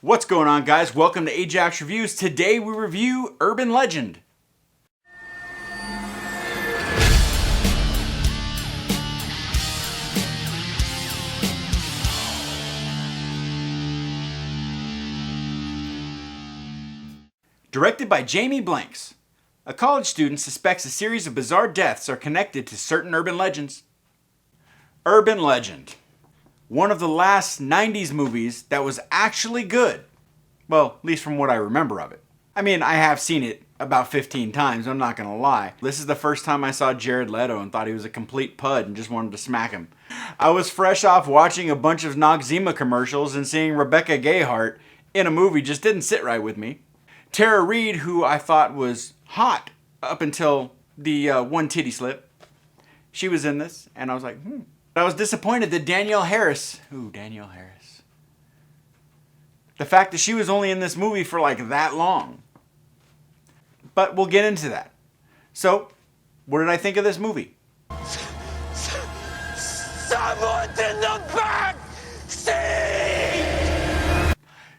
What's going on, guys? Welcome to Ajax Reviews. Today we review Urban Legend. Directed by Jamie Blanks. A college student suspects a series of bizarre deaths are connected to certain urban legends. Urban Legend. One of the last 90s movies that was actually good. Well, at least from what I remember of it. I mean, I have seen it about 15 times, I'm not gonna lie. This is the first time I saw Jared Leto and thought he was a complete pud and just wanted to smack him. I was fresh off watching a bunch of Noxzema commercials, and seeing Rebecca Gayheart in a movie just didn't sit right with me. Tara Reid, who I thought was hot up until the one titty slip, she was in this, and I was like, I was disappointed that Danielle Harris, the fact that she was only in this movie for like that long. But we'll get into that. So, what did I think of this movie? Someone's in the back seat!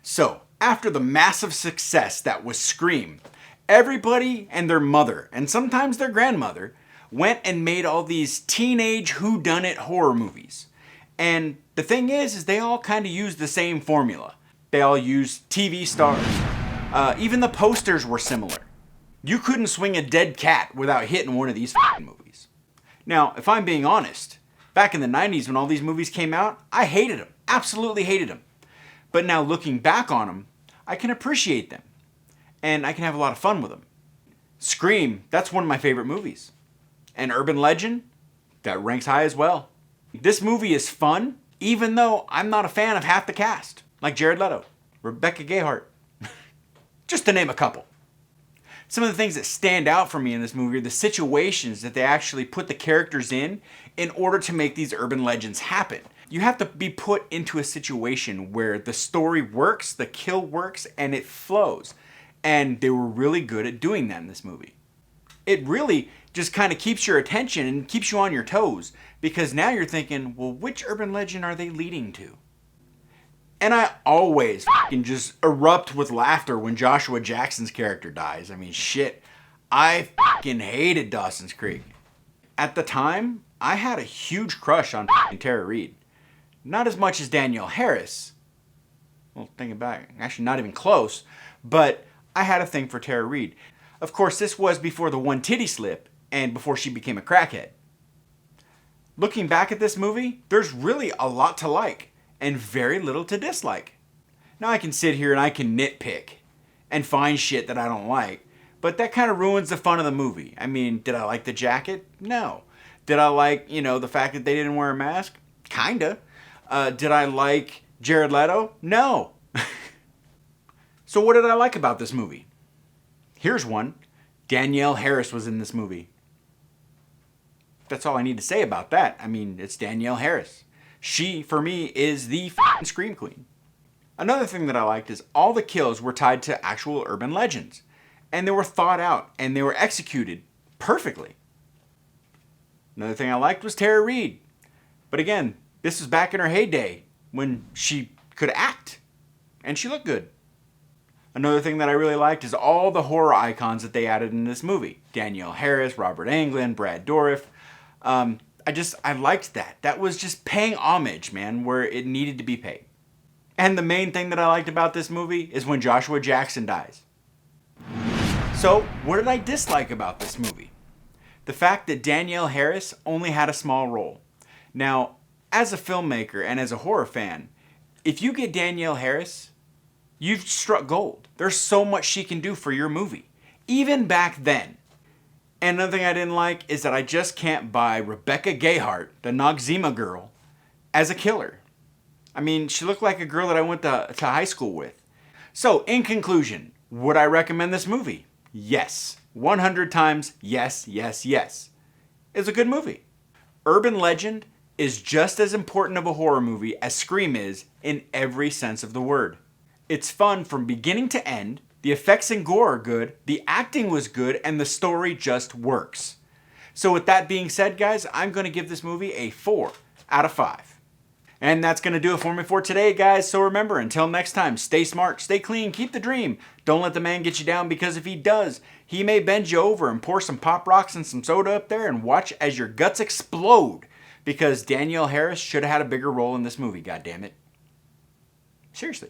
So, after the massive success that was Scream, everybody and their mother, and sometimes their grandmother, went and made all these teenage whodunit horror movies. And the thing is they all kind of use the same formula. They all use TV stars. Even the posters were similar. You couldn't swing a dead cat without hitting one of these movies. Now, if I'm being honest, back in the 90s when all these movies came out, I hated them. Absolutely hated them. But now looking back on them, I can appreciate them. And I can have a lot of fun with them. Scream, that's one of my favorite movies. And Urban Legend, that ranks high as well. This movie is fun, even though I'm not a fan of half the cast. Like Jared Leto, Rebecca Gayheart, just to name a couple. Some of the things that stand out for me in this movie are the situations that they actually put the characters in order to make these urban legends happen. You have to be put into a situation where the story works, the kill works, and it flows. And they were really good at doing that in this movie. It really just kind of keeps your attention and keeps you on your toes, because now you're thinking, well, which urban legend are they leading to? And I always fucking just erupt with laughter when Joshua Jackson's character dies. I mean, shit, I fucking hated Dawson's Creek. At the time, I had a huge crush on fucking Tara Reid. Not as much as Danielle Harris. Well, thinking back, actually not even close, but I had a thing for Tara Reid. Of course, this was before the one titty slip and before she became a crackhead. Looking back at this movie, there's really a lot to like and very little to dislike. Now I can sit here and I can nitpick and find shit that I don't like, but that kind of ruins the fun of the movie. I mean, did I like the jacket? No. Did I like, the fact that they didn't wear a mask? Kinda. Did I like Jared Leto? No. So what did I like about this movie? Here's one. Danielle Harris was in this movie. That's all I need to say about that. I mean, it's Danielle Harris. She, for me, is the f***ing Scream Queen. Another thing that I liked is all the kills were tied to actual urban legends. And they were thought out and they were executed perfectly. Another thing I liked was Tara Reid. But again, this was back in her heyday when she could act. And she looked good. Another thing that I really liked is all the horror icons that they added in this movie. Danielle Harris, Robert Englund, Brad Dourif. I liked that. That was just paying homage, man, where it needed to be paid. And the main thing that I liked about this movie is when Joshua Jackson dies. So, what did I dislike about this movie? The fact that Danielle Harris only had a small role. Now, as a filmmaker and as a horror fan, if you get Danielle Harris, you've struck gold. There's so much she can do for your movie, even back then. And another thing I didn't like is that I just can't buy Rebecca Gayheart, the Noxzema girl, as a killer. I mean, she looked like a girl that I went to high school with. So, in conclusion, would I recommend this movie? Yes. 100 times yes, yes, yes. It's a good movie. Urban Legend is just as important of a horror movie as Scream is in every sense of the word. It's fun from beginning to end, the effects and gore are good, the acting was good, and the story just works. So with that being said, guys, I'm going to give this movie a 4 out of 5. And that's going to do it for me for today, guys. So remember, until next time, stay smart, stay clean, keep the dream. Don't let the man get you down, because if he does, he may bend you over and pour some Pop Rocks and some soda up there and watch as your guts explode. Because Danielle Harris should have had a bigger role in this movie, goddammit. Seriously.